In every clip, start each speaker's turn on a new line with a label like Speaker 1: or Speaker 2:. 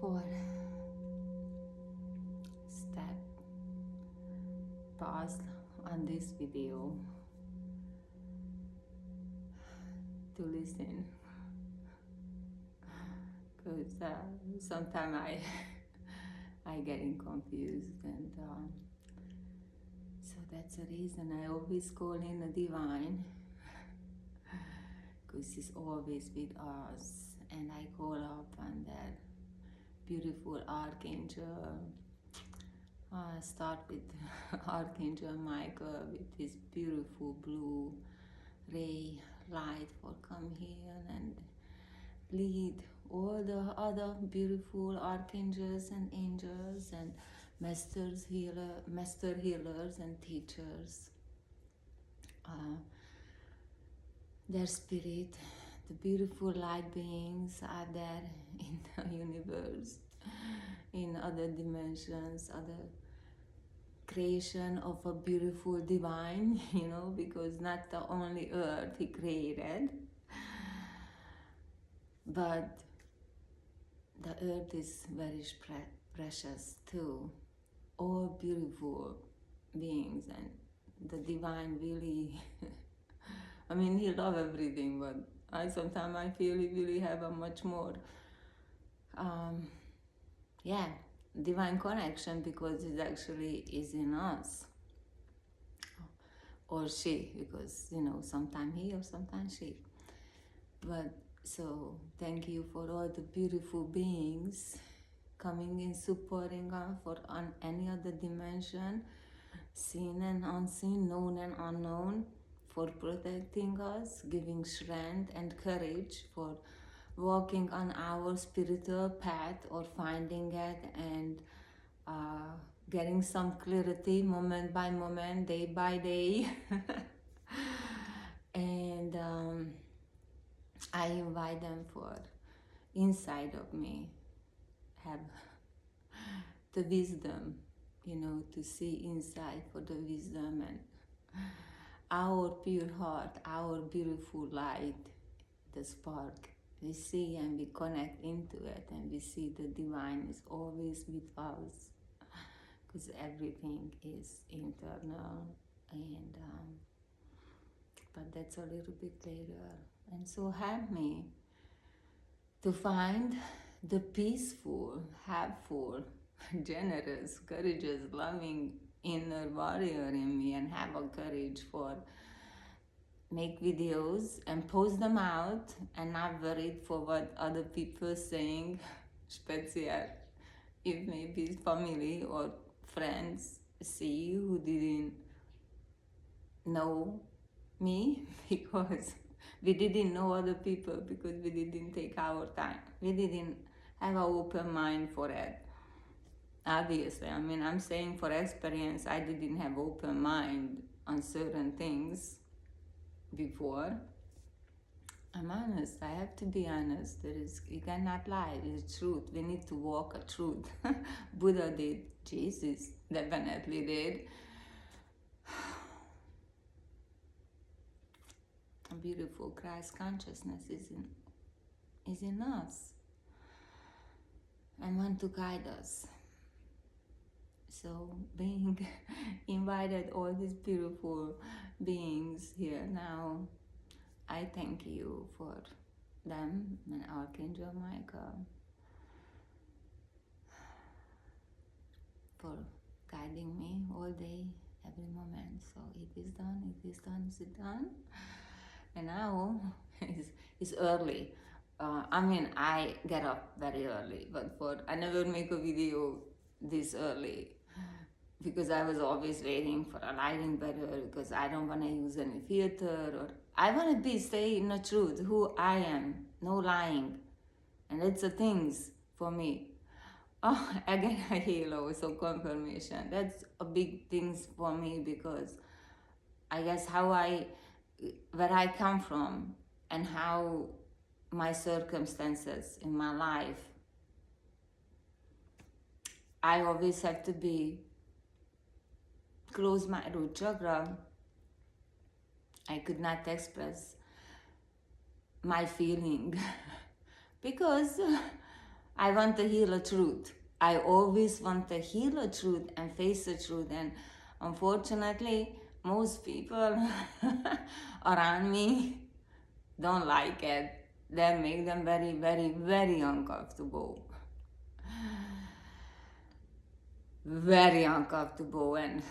Speaker 1: for step pause on this video to listen, because sometimes I getting confused, and so that's the reason I always call in the divine, because he's always with us, and I call up on that beautiful archangel. Start with Archangel Michael with his beautiful blue ray light for come here and lead all the other beautiful archangels and angels and master healers and teachers, their spirit, the beautiful light beings are there in the universe, in other dimensions, other creation of a beautiful divine, because not the only earth he created, but the earth is very precious too. All beautiful beings, and the divine really I mean, he loves everything, but sometimes I feel he really have a much more divine connection, because it actually is in us, or she, because sometimes he or sometimes she. But so thank you for all the beautiful beings coming in, supporting us on any other dimension, seen and unseen, known and unknown, for protecting us, giving strength and courage for walking on our spiritual path, or finding it and getting some clarity moment by moment, day by day. And I invite them for inside of me, have the wisdom, to see inside for the wisdom, and our pure heart, our beautiful light, the spark. We see and we connect into it, and we see the divine is always with us, because everything is internal, and but that's a little bit later. And so help me to find the peaceful, helpful, generous, courageous, loving inner warrior in me, and have a courage for make videos and post them out, and not worried for what other people are saying, especially if maybe family or friends see who didn't know me, because we didn't know other people, because we didn't take our time. We didn't have an open mind for it. Obviously, I mean, I'm saying for experience, I didn't have open mind on certain things before. I'm honest. I have to be honest. You cannot lie. It's truth. We need to walk a truth. Buddha did. Jesus definitely did. A beautiful Christ consciousness is in us, and want to guide us. So being invited all these beautiful beings here now, I thank you for them, and Archangel Michael, for guiding me all day, every moment. So it is done, is it done? And now it's early. I get up very early, but I never make a video this early, because I was always waiting for a lighting better, because I don't want to use any filter, or I want to stay in the truth, who I am, no lying. And it's the things for me. Oh, again, I hear also confirmation. That's a big things for me, because I guess where I come from, and how my circumstances in my life, I always have to be close my root chakra. I could not express my feeling because I want to hear the truth. I always want to hear the truth and face the truth. And unfortunately, most people around me don't like it. That make them very, very, very uncomfortable. Very uncomfortable. And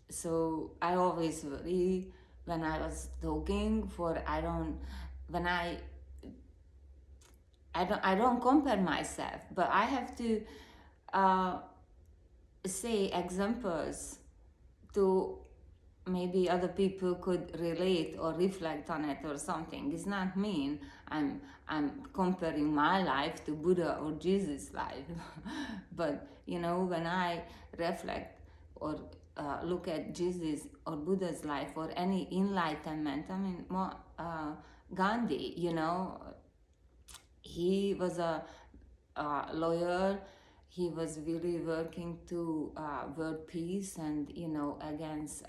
Speaker 1: so I always worry when I was talking for I don't compare myself, but I have to say examples to maybe other people could relate or reflect on it or something. It's not mean I'm comparing my life to Buddha or Jesus' life, but when I reflect or look at Jesus or Buddha's life or any enlightenment, I mean, Gandhi, he was a lawyer. He was really working to world peace and against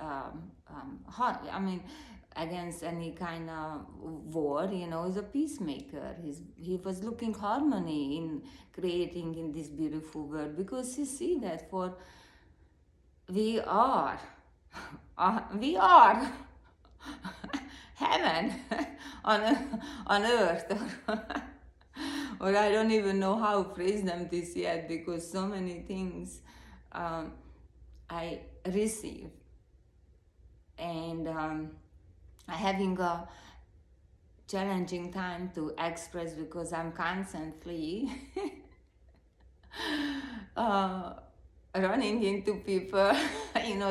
Speaker 1: against any kind of war. He's a peacemaker. He was looking harmony in creating in this beautiful world, because you see that for we are we are heaven on earth. Or I don't even know how to phrase them this yet, because so many things I receive, and I'm having a challenging time to express, because I'm constantly running into people,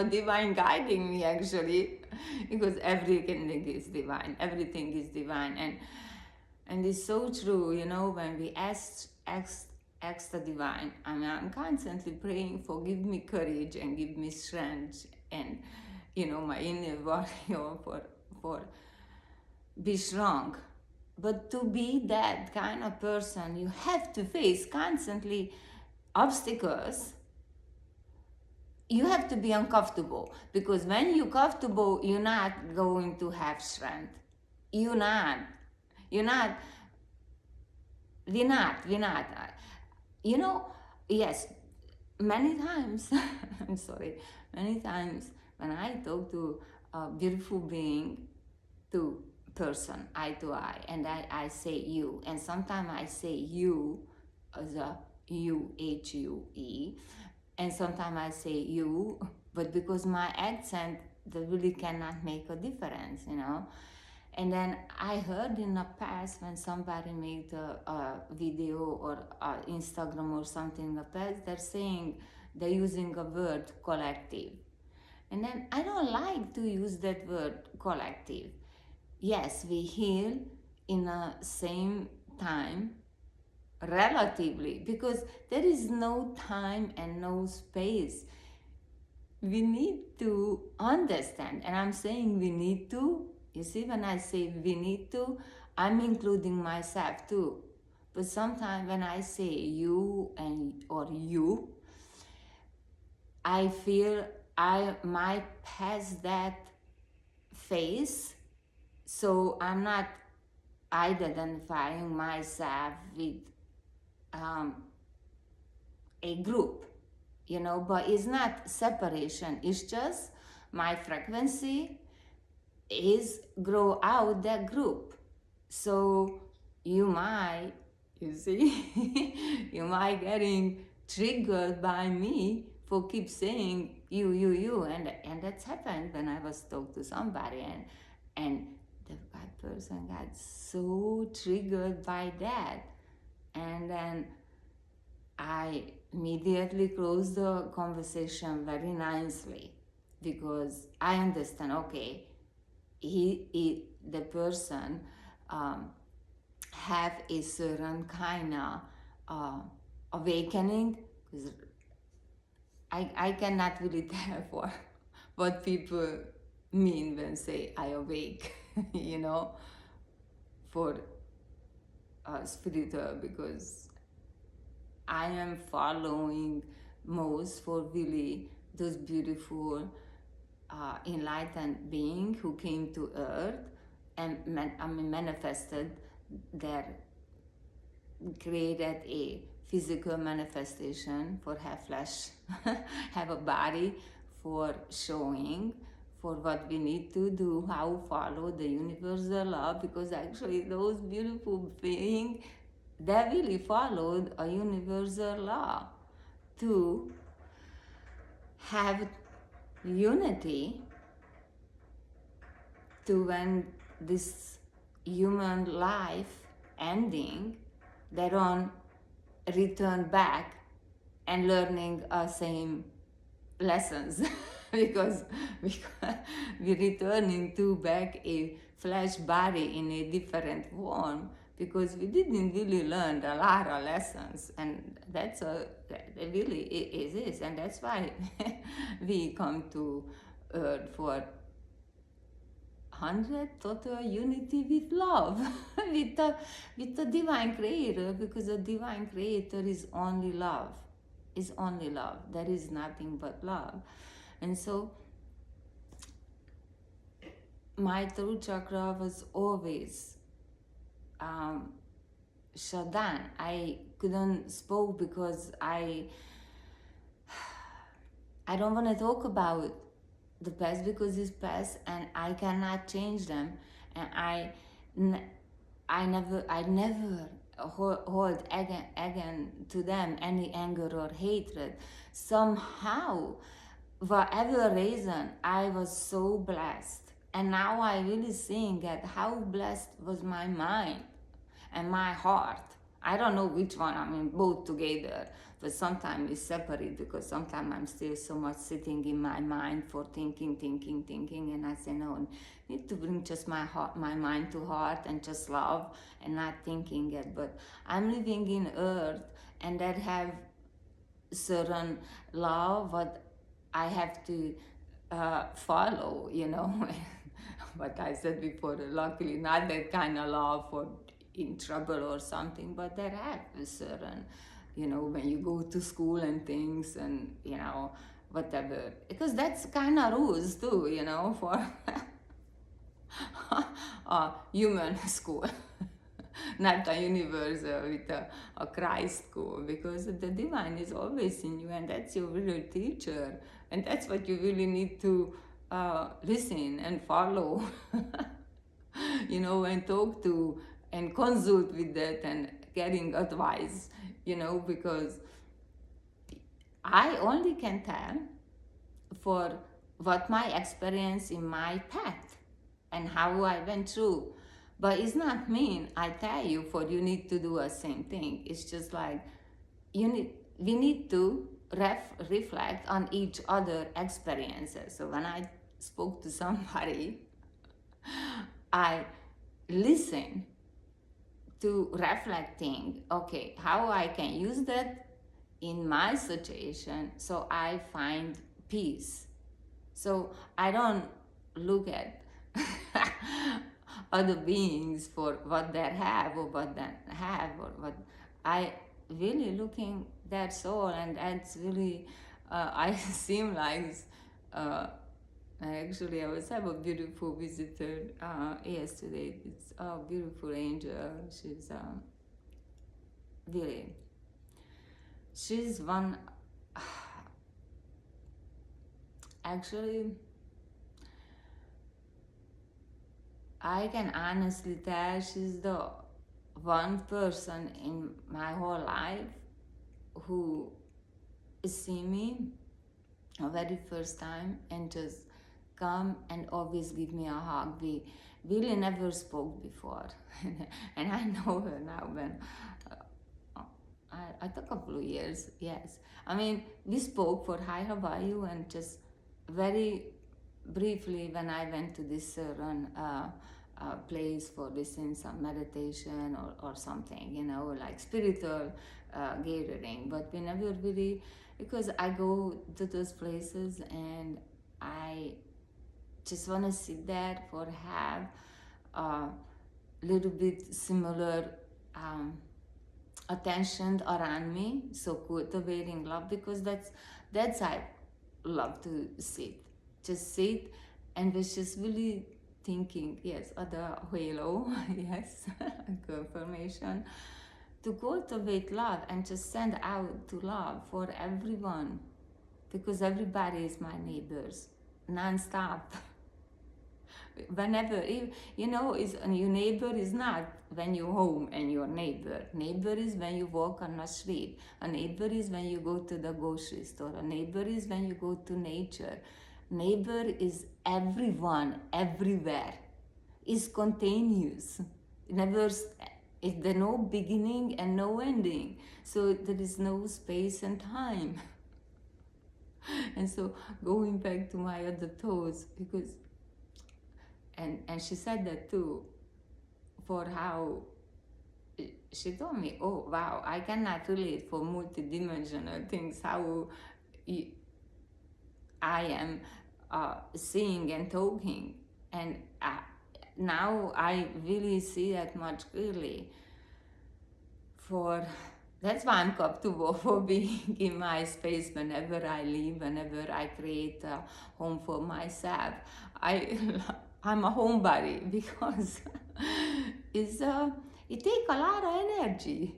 Speaker 1: divine guiding me actually, because everything is divine, and it's so true, when we ask the divine. I'm constantly praying for give me courage and give me strength, and my inner warrior for be strong. But to be that kind of person, you have to face constantly obstacles. You have to be uncomfortable, because when you're comfortable, you're not going to have strength. We're not. Yes, many times, I'm sorry, many times when I talk to a beautiful being, to person, eye to eye, and I say you, and sometimes I say you as a UHUE, and sometimes I say you, but because my accent, that really cannot make a difference, And then I heard in the past when somebody made a video or Instagram or something in the past, they're saying they're using a word collective. And then I don't like to use that word collective. Yes, we heal in the same time, relatively, because there is no time and no space. We need to understand, and I'm saying we need to. You see, when I say we need to, I'm including myself too. But sometimes when I say you or you, I feel I might pass that phase, so I'm not identifying myself with a group, but it's not separation. It's just my frequency is grow out that group. So you might getting triggered by me for keep saying you, and that's happened when I was talking to somebody, and that person got so triggered by that, and then I immediately closed the conversation very nicely, because I understand, okay, the person have a certain kind of awakening, because I cannot really tell what people mean when say I awake, for spiritual, because I am following most for really those beautiful enlightened beings who came to earth and manifested their created a physical manifestation for have flesh, have a body for showing, for what we need to do, how follow the universal law, because actually those beautiful beings, they really followed a universal law to have unity, to when this human life ending, they don't return back and learning same lessons because we returning to back a flesh body in a different form, because we didn't really learn a lot of lessons, and that's a that really is, and that's why we come to earth for 100 total unity with love with the divine creator, because the divine creator is only love, is only love, there is nothing but love. And so my throat chakra was always shut down. I couldn't spoke because I don't want to talk about the past, because it's past and I cannot change them, and I never hold again to them any anger or hatred. Somehow, whatever reason, I was so blessed, and now I really seeing that how blessed was my mind and my heart. I don't know which one, I mean both together, but sometimes it's separate, because sometimes I'm still so much sitting in my mind for thinking, and I say no, I need to bring just my heart, my mind to heart, and just love and not thinking it. But I'm living in earth, and that have certain law what I have to follow, you know. But I said before, luckily not that kind of law for in trouble or something, but there have a certain, you know, when you go to school and things, and you know, whatever, because that's kind of rules too, you know, for human school. Not a universal with a Christ school, because the divine is always in you, and that's your real teacher, and that's what you really need to listen and follow. You know, and talk to and consult with that and getting advice, you know, because I only can tell for what my experience in my path and how I went through. But it's not mean I tell you for you need to do the same thing. It's just like we need to reflect on each other experiences. So when I spoke to somebody, I listen to reflecting, okay, how I can use that in my situation so I find peace. So I don't look at other beings for what they have or what they have, or what I really looking that soul, and that's really I seem like actually I was have a beautiful visitor yesterday. It's a beautiful angel. She's really, she's one actually I can honestly tell she's the one person in my whole life who see me a very first time and just come and always give me a hug. We really never spoke before. And I know her now when I took a couple of years, yes. I mean, we spoke for hi, how are you, and just very briefly when I went to this certain place for listening some meditation or something, you know, like spiritual gathering. But we never really, because I go to those places and I just want to sit there for have a little bit similar attention around me, so cultivating love, because that's I love to sit, just sit and was just really thinking, yes, other halo, yes, confirmation, to cultivate love and just send out to love for everyone, because everybody is my neighbors, non-stop. Whenever, is your neighbor is not when you're home and your neighbor is when you walk on the street, a neighbor is when you go to the grocery store, a neighbor is when you go to nature, neighbor is everyone, everywhere, is continuous, never, is there no beginning and no ending, so there is no space and time. And so going back to my other thoughts, because and she said that too, for how she told me, oh wow, I cannot relate for multidimensional things, how I am seeing and talking, and now I really see that much clearly. For that's why I'm comfortable for being in my space whenever I live, whenever I create a home for myself. I'm a homebody because it takes a lot of energy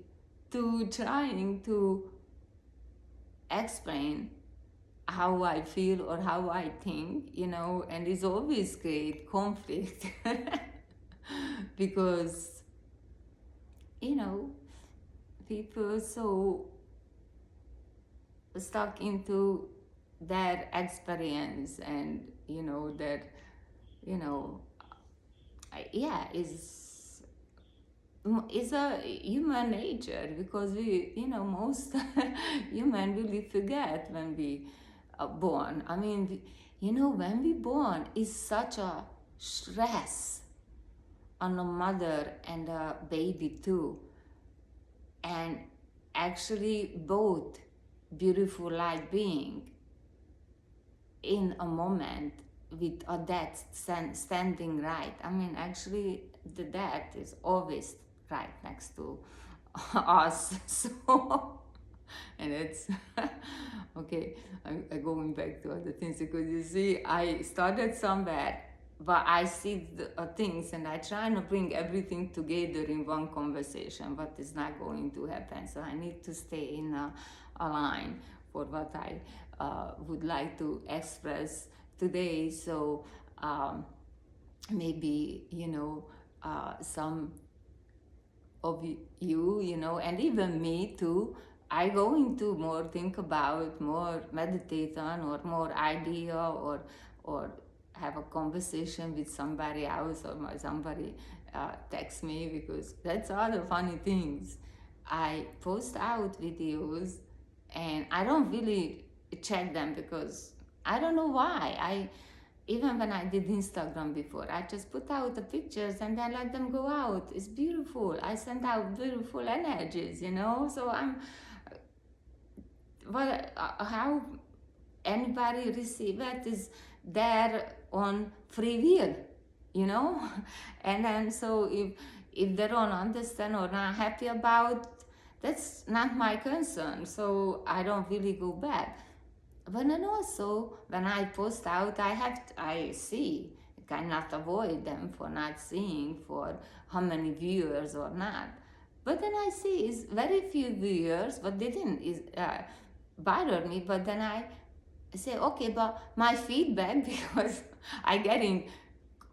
Speaker 1: to trying to explain how I feel or how I think, and it's always great conflict because, people so stuck into their experience and, their, yeah, is a human nature, because we, most human really forget when we are born. I mean, when we born is such a stress on a mother and a baby too. And actually both beautiful light being in a moment with a dad standing right. I mean, actually the dad is always right next to us. So, and it's okay, I'm going back to other things, because you see, I started somewhere, but I see the things and I try to bring everything together in one conversation, but it's not going to happen. So I need to stay in a line for what I would like to express today. So maybe, some of you, and even me too, I going to more think about, more meditate on, or more idea, or have a conversation with somebody else, or somebody text me, because that's all the funny things. I post out videos and I don't really check them, because I don't know why. Even when I did Instagram before, I just put out the pictures and then let them go out. It's beautiful. I send out beautiful energies, So how anybody receive it is there on free will, And then so if they don't understand or not happy about, that's not my concern. So I don't really go back. But then also, when I post out, I see, I cannot avoid them for not seeing for how many viewers or not. But then I see it's very few viewers, but they didn't bother me. But then I say, okay, but my feedback, because I getting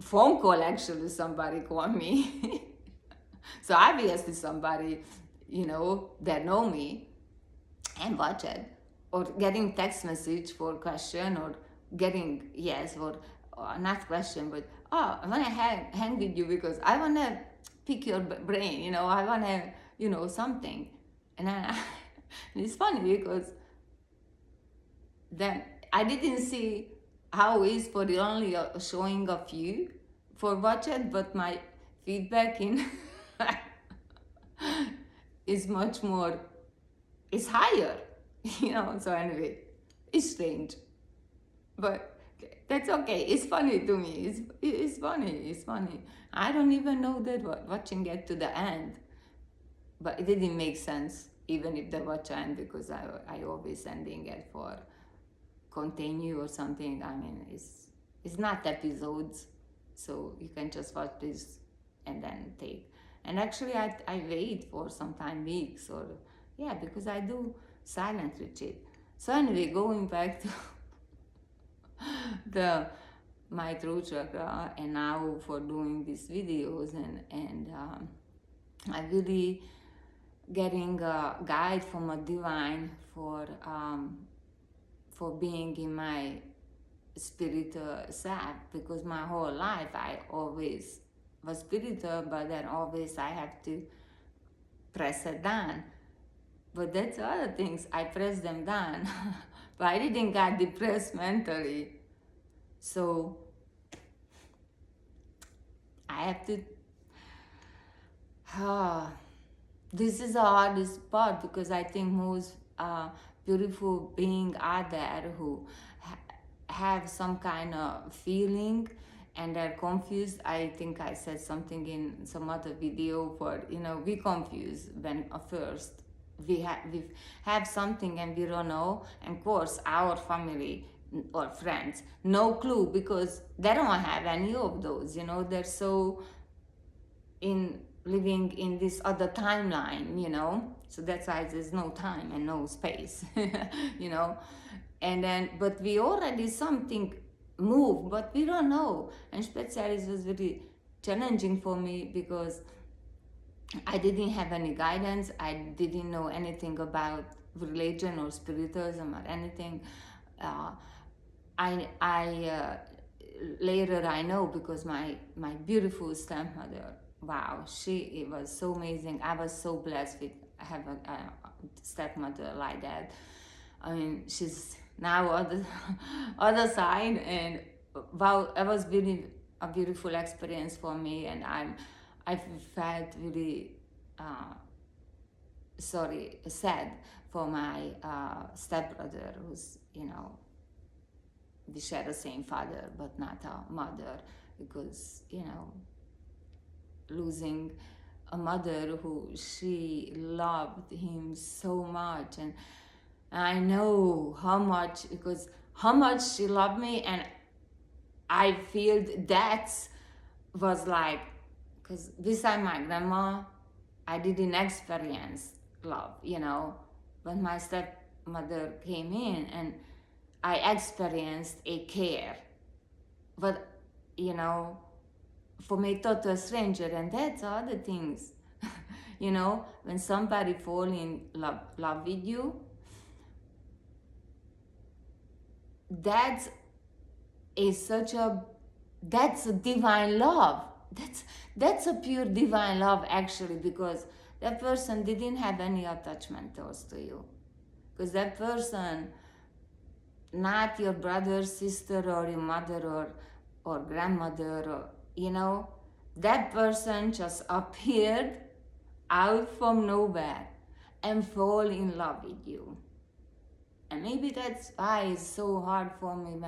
Speaker 1: phone call, actually somebody called me. So obviously somebody, that know me and watch it, or getting text message for question, or getting yes, or not question, but I want to hang with you because I want to pick your brain, I want to, something. And then it's funny because then I didn't see how is for the only showing a few for watch it, but my feedback in is much more, is higher. So anyway, it's strange, but that's okay. It's funny to me. It's funny. I don't even know that watching it to the end, but it didn't make sense even if the watch end, because I always ending it for continue or something. I mean, it's not episodes, so you can just watch this and then take And actually, I wait for sometime weeks or, yeah, because I do silent retreat. So anyway, going back to the my throat chakra, and now for doing these videos, and I really getting a guide from a divine for being in my spiritual self, because my whole life I always was spiritual, but then always I have to press it down. But that's other things, I press them down. But I didn't get depressed mentally. So I have to, this is the hardest part, because I think most beautiful beings are there who have some kind of feeling and they're confused. I think I said something in some other video, but we confused when first we have something and we don't know. And of course our family or friends, no clue, because they don't have any of those. They're so in living in this other timeline. So that's why there's no time and no space. And then, but we already something move, but we don't know. And Specialis was very challenging for me, because I didn't have any guidance. I didn't know anything about religion or spiritualism or anything. I later I know, because my beautiful stepmother, wow, it was so amazing. I was so blessed with have a stepmother like that. I mean, she's now on the other side, and wow, it was really a beautiful experience for me. And I felt really sad for my stepbrother, who's we share the same father but not a mother, because losing a mother who she loved him so much. And I know how much she loved me. And I feel that was like, because beside my grandma I didn't experience love, when my stepmother came in, and I experienced a care, but for me total stranger. And that's other things. When somebody fall in love with you, that's a divine love. That's a pure divine love, actually, because that person didn't have any attachment towards to you, because that person, not your brother, sister, or your mother, or grandmother, or that person just appeared out from nowhere and fall in love with you. And maybe that's why it's so hard for me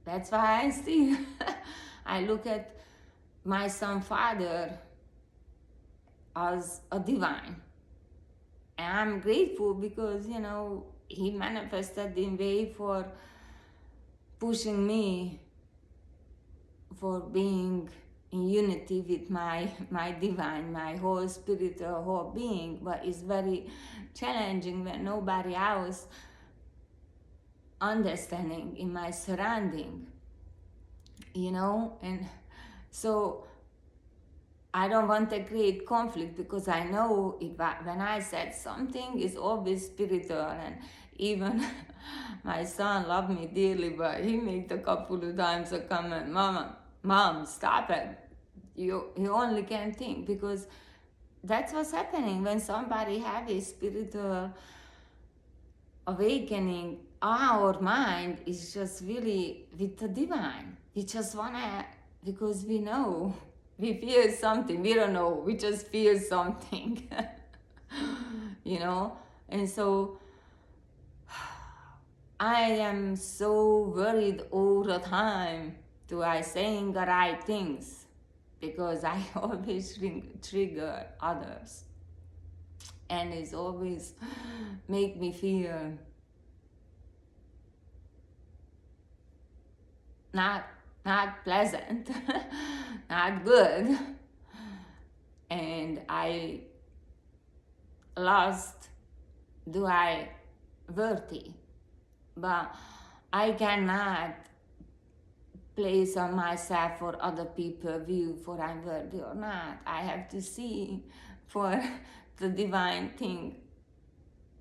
Speaker 1: that's why I still I look at my son father as a divine. And I'm grateful, because he manifested in way for pushing me for being in unity with my divine, my whole spiritual whole being. But it's very challenging when nobody else understanding in my surrounding, and so I don't want to create conflict, because I know when I said something, it's always spiritual. And even my son loved me dearly, but he made a couple of times a comment, Mom, stop it. You only can think, because that's what's happening when somebody have a spiritual awakening. Our mind is just really with the divine. We just wanna, because we know, we feel something. We don't know. We just feel something, And so I am so worried all the time. Do I saying the right things? Because I always trigger others, and it's always make me feel not not pleasant, not good. And I lost, do I worthy? But I cannot place on myself or other people view for I'm worthy or not. I have to see for the divine thing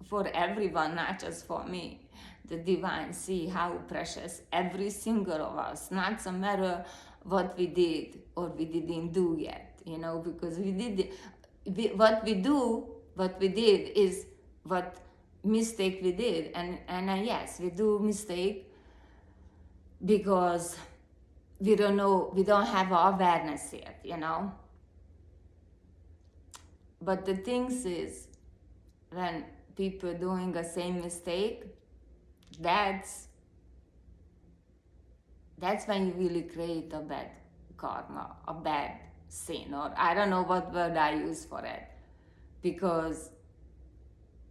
Speaker 1: for everyone, not just for me. The divine, see how precious every single of us, not so matter what we did or we didn't do yet, because what we did is what mistake we did. And yes, we do mistake because we don't know, we don't have awareness yet, But the things is, when people doing the same mistake, that's when you really create a bad karma, a bad sin, or I don't know what word I use for it, because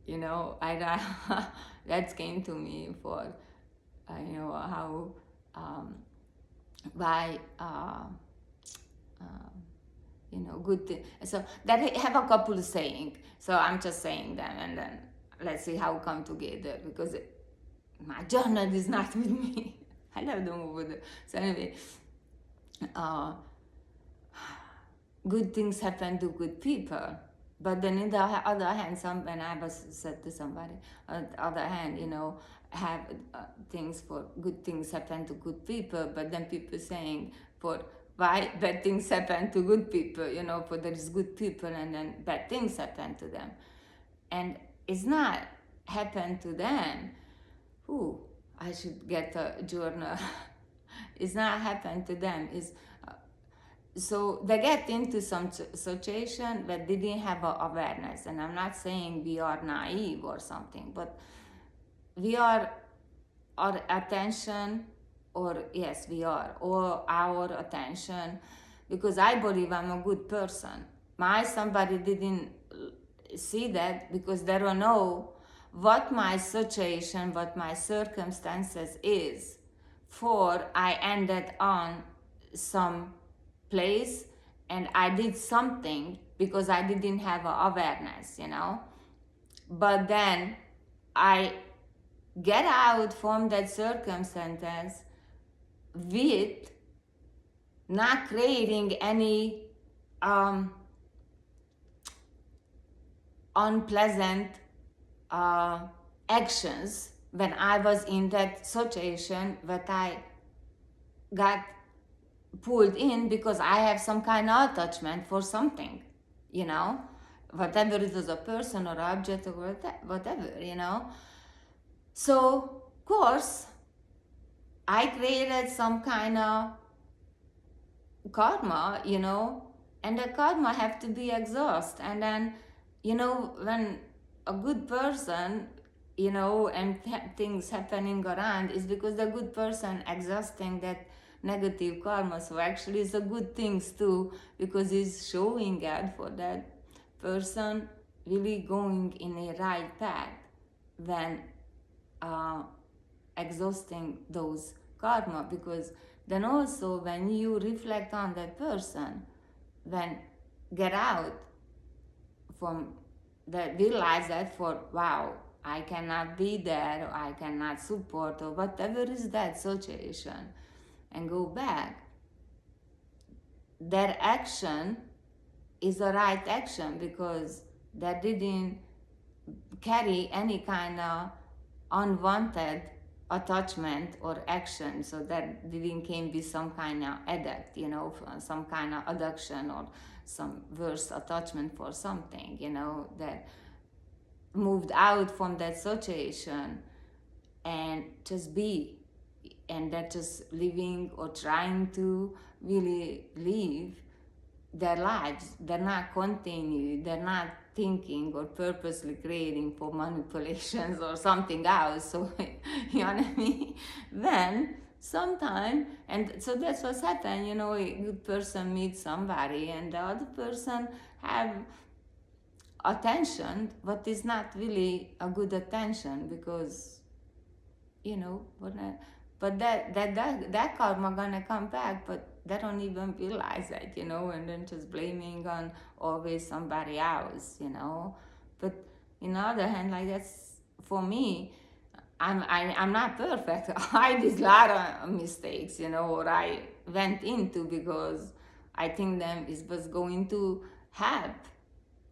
Speaker 1: that came to me for how why good thing. So that I have a couple of saying, so I'm just saying them, and then let's see how come together, because my journal is not with me. I love them over there. So anyway, good things happen to good people. But then on the other hand, when I was said to somebody, on the other hand, have things for good things happen to good people, but then people saying for why bad things happen to good people, for there is good people and then bad things happen to them. And it's not happen to them. I should get a journal. It's not happen to them. So they get into some situation that they didn't have awareness. And I'm not saying we are naive or something, but we are, our attention, or yes, we are, or our attention, because I believe I'm a good person. Somebody didn't see that, because they don't know what my situation, what my circumstances is, for I ended on some place and I did something because I didn't have awareness, But then I get out from that circumstance with not creating any unpleasant actions when I was in that situation that I got pulled in because I have some kind of attachment for something, whatever it was, a person or object or whatever, So, of course, I created some kind of karma, and the karma have to be exhausted. And then, when a good person, and things happening around, is because the good person exhausting that negative karma. So actually it's a good things too, because it's showing God for that person really going in a right path when exhausting those karma. Because then also when you reflect on that person, then get out from that, realize that wow, I cannot be there, or I cannot support, or whatever is that situation, and go back. Their action is the right action, because that didn't carry any kind of unwanted attachment or action. So that didn't came with some kind of addict, some kind of addiction or some worse attachment for something, that moved out from that situation and just be, and that just living or trying to really live their lives. They're not continue, they're not thinking or purposely creating for manipulations or something else. So you know what I mean? Then sometime, and so that's what's happened, a good person meets somebody and the other person have attention, but it's not really a good attention, because But that karma gonna come back, but they don't even realize that, and then just blaming on always somebody else, But in the other hand, like that's for me, I'm not perfect. I did a lot of mistakes, or I went into because I think them is was going to help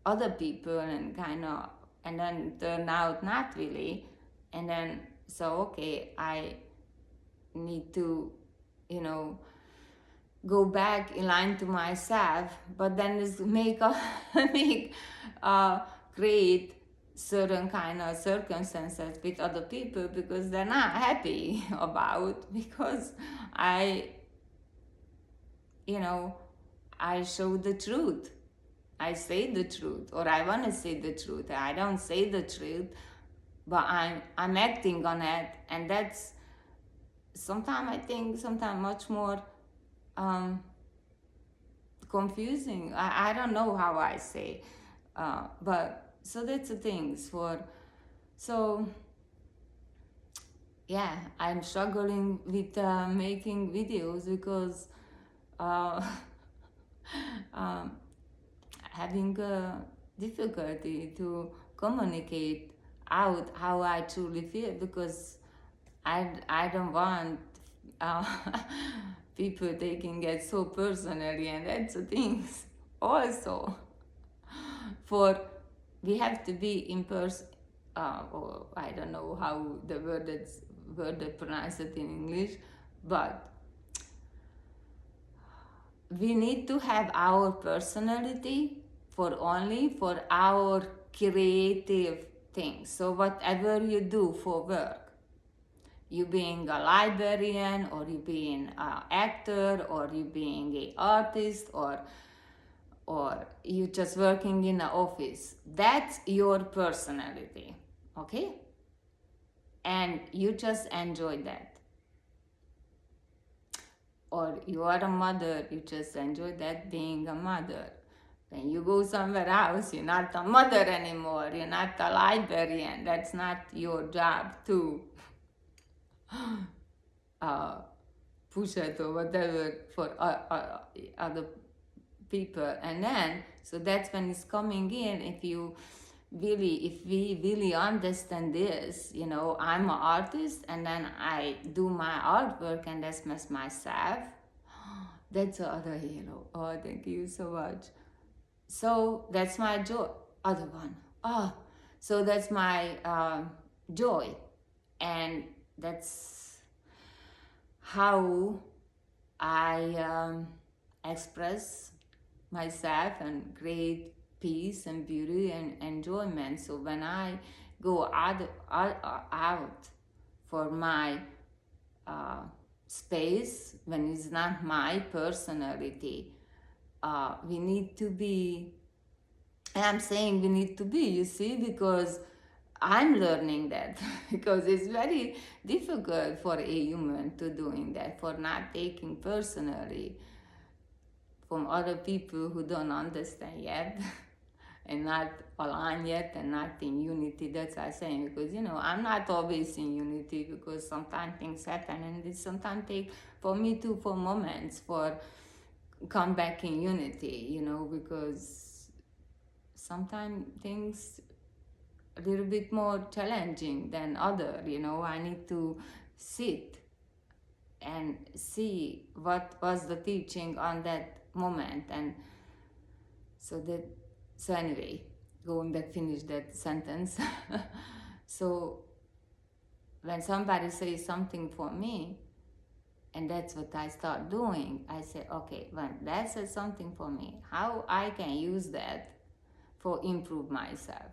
Speaker 1: other people and kind of, and then turn out not really, and then so okay, I need to, you know, go back in line to myself, but then is make a make create certain kind of circumstances with other people because they're not happy about because I, I show the truth. I say the truth, or I want to say the truth. I don't say the truth, but I'm acting on it, and that's sometimes I think sometimes much more um, confusing. I don't know how I say, but so that's the things for. So yeah, I'm struggling with making videos because uh, um, having difficulty to communicate out how I truly feel because I don't want uh, people taking it so personally, and that's the things also for we have to be in person, or I don't know how the word that pronounce it in English, but we need to have our personality for only for our creative things. So whatever you do for work, you being a librarian, or you being an actor, or you being an artist, or you just working in an office, that's your personality, okay? And you just enjoy that. Or you are a mother, you just enjoy that being a mother. When you go somewhere else, you're not a mother anymore, you're not a librarian, that's not your job to push it or whatever for other people. And then so that's when it's coming in. If we really understand this, I'm an artist, and then I do my artwork and that's myself. That's the other hero. Oh, thank you so much. So that's my joy. Other one. Oh, so that's my joy, and that's how I express myself and create peace and beauty and enjoyment. So when I go out for my space, when it's not my personality, we need to be, and I'm saying we need to be, you see, because I'm learning that because it's very difficult for a human to doing that, for not taking personally from other people who don't understand yet and not aligned yet and not in unity. That's what I'm saying, because I'm not always in unity because sometimes things happen and it sometimes take for me too for moments for come back in unity, because sometimes things a little bit more challenging than other, I need to sit and see what was the teaching on that moment. And so anyway, going back, finish that sentence. So when somebody says something for me, and that's what I start doing, I say, okay, when that says something for me, how I can use that for improve myself.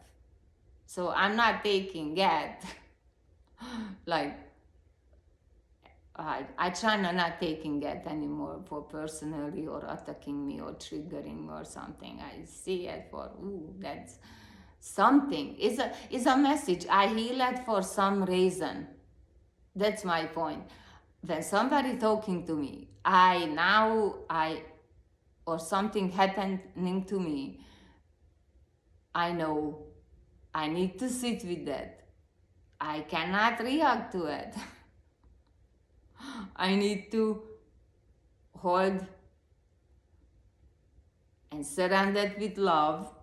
Speaker 1: So I'm not taking it like I try not taking it anymore for personally or attacking me or triggering me or something. I see it for that's something. It's a message. I heal it for some reason. That's my point. When somebody talking to me, or something happening to me, I know I need to sit with that. I cannot react to it. I need to hold and surround it with love.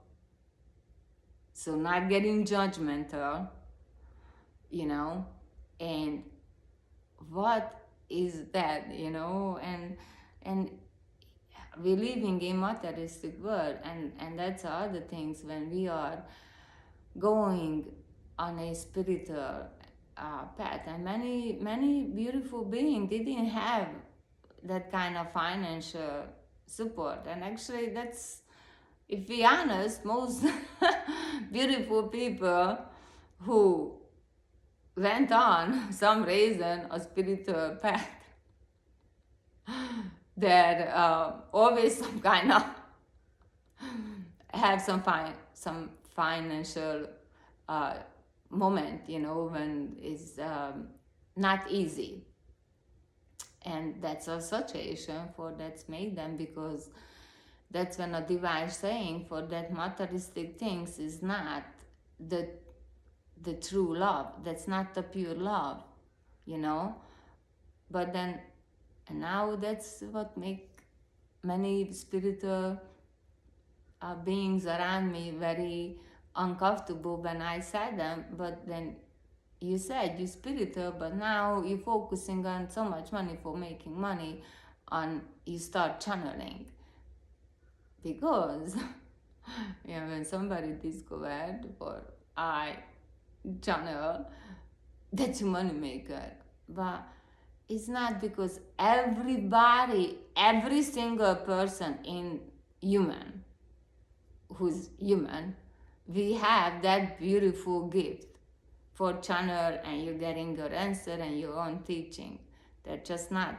Speaker 1: So not getting judgmental, and what is that, and we're living in materialistic world, and that's other things when we are going on a spiritual path, and many beautiful beings didn't have that kind of financial support, and actually that's, if we honest, most beautiful people who went on some reason a spiritual path, that always some kind of have some financial moment, when it's not easy, and that's a situation for that's made them, because that's when a divine saying for that materialistic things is not the true love. That's not the pure love, But then, and now that's what make many spiritual beings around me very uncomfortable when I said them. But then you said you're spiritual, but now you're focusing on so much money for making money, on you start channeling, because when somebody discovered or I channel, that's a money maker. But it's not, because everybody, every single person in human, who's human, we have that beautiful gift for channel, and you're getting your answer and your own teaching. They're just not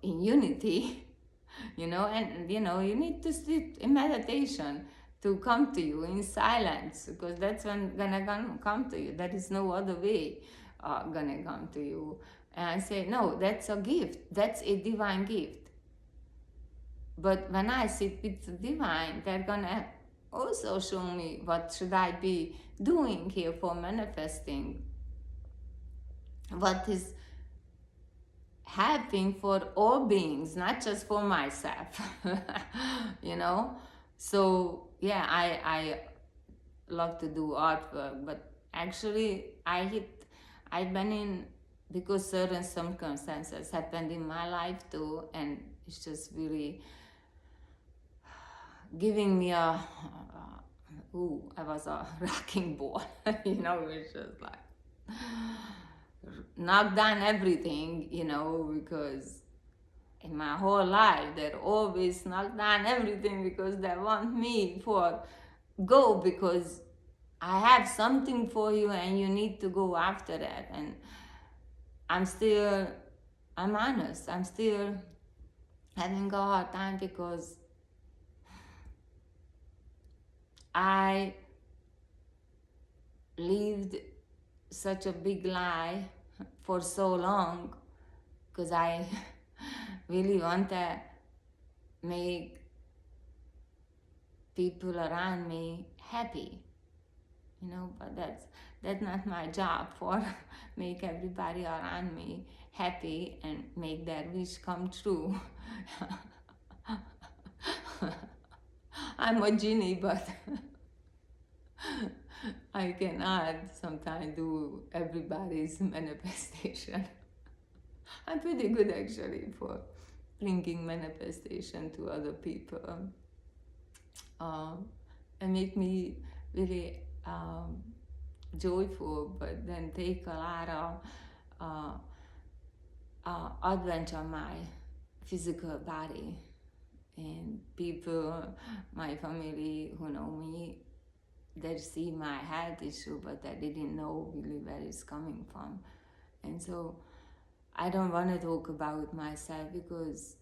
Speaker 1: in unity, and you need to sit in meditation to come to you in silence, because that's when gonna come to you. There is no other way gonna come to you. And I say, no, that's a gift. That's a divine gift. But when I sit with the divine, they're gonna also show me what should I be doing here for manifesting, what is happening for all beings, not just for myself. So yeah, I love to do artwork, but actually I've been in, because certain circumstances happened in my life too, and it's just really giving me I was a rocking ball. It's just like knock down everything, because in my whole life they're always knock down everything, because they want me for go, because I have something for you and you need to go after that. And I'm honest, I'm still having a hard time, because I lived such a big lie for so long, because I really want to make people around me happy, but that's not my job, for make everybody around me happy and make their wish come true. I'm a genie, but I cannot sometimes do everybody's manifestation. I'm pretty good actually for bringing manifestation to other people, and make me really joyful, but then take a lot of adventure on my physical body. And people, my family who know me, they see my health issue, but they didn't know really where it's coming from. And so I don't want to talk about myself, because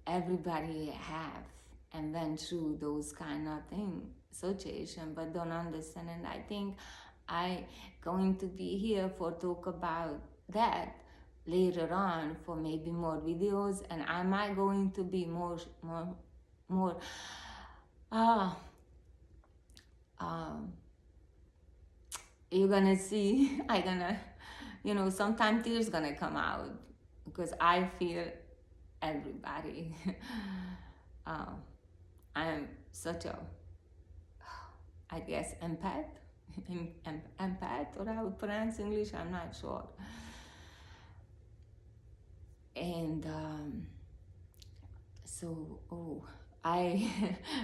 Speaker 1: everybody have and went through those kind of situation, but don't understand. And I think I going to be here for talk about that later on, for maybe more videos, and I might going to be more you're gonna see I gonna you know, sometimes tears gonna come out because I feel everybody. um, I'm such a, I guess, empath. Empath, or how to pronounce English, I'm not sure. And so, oh, I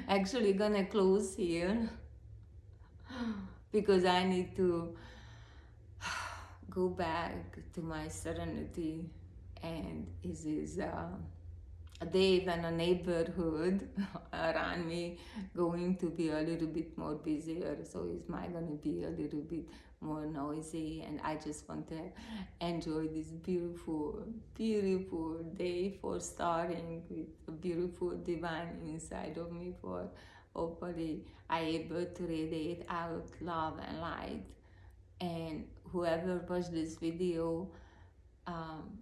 Speaker 1: actually gonna close here because I need to go back to my serenity. And it is a day when a neighborhood around me going to be a little bit more busier, so it's my gonna be a little bit more noisy, and I just want to enjoy this beautiful, beautiful day for starting with a beautiful divine inside of me, for hopefully I able to radiate out love and light. And whoever watched this video, um,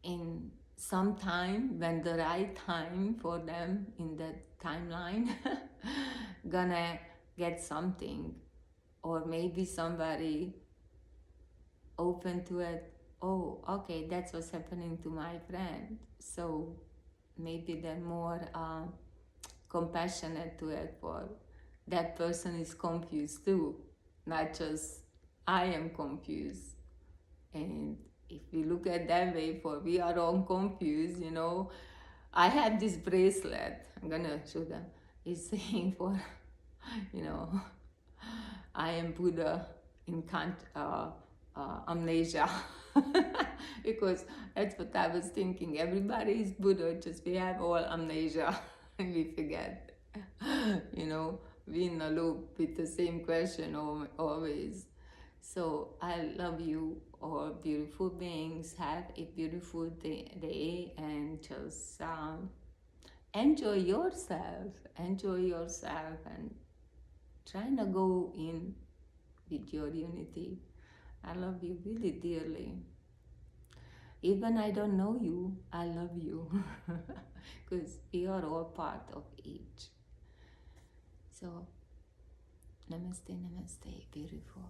Speaker 1: in some time, when the right time for them in that timeline, gonna get something, or maybe somebody open to it. Oh, okay, that's what's happening to my friend. So maybe they're more compassionate to it, for that person is confused too, not just I am confused. And if we look at that way, for we are all confused, you know. I have this bracelet, I'm gonna show them. It's saying for, you know, I am Buddha in amnesia. Because that's what I was thinking. Everybody is Buddha, just we have all amnesia. And we forget. You know, we in a loop with the same question always. So I love you all, beautiful beings. Have a beautiful day, and just enjoy yourself. Enjoy yourself, and try to go in with your unity. I love you really dearly. Even I don't know you, I love you. Because we are all part of each. So, namaste, namaste, beautiful.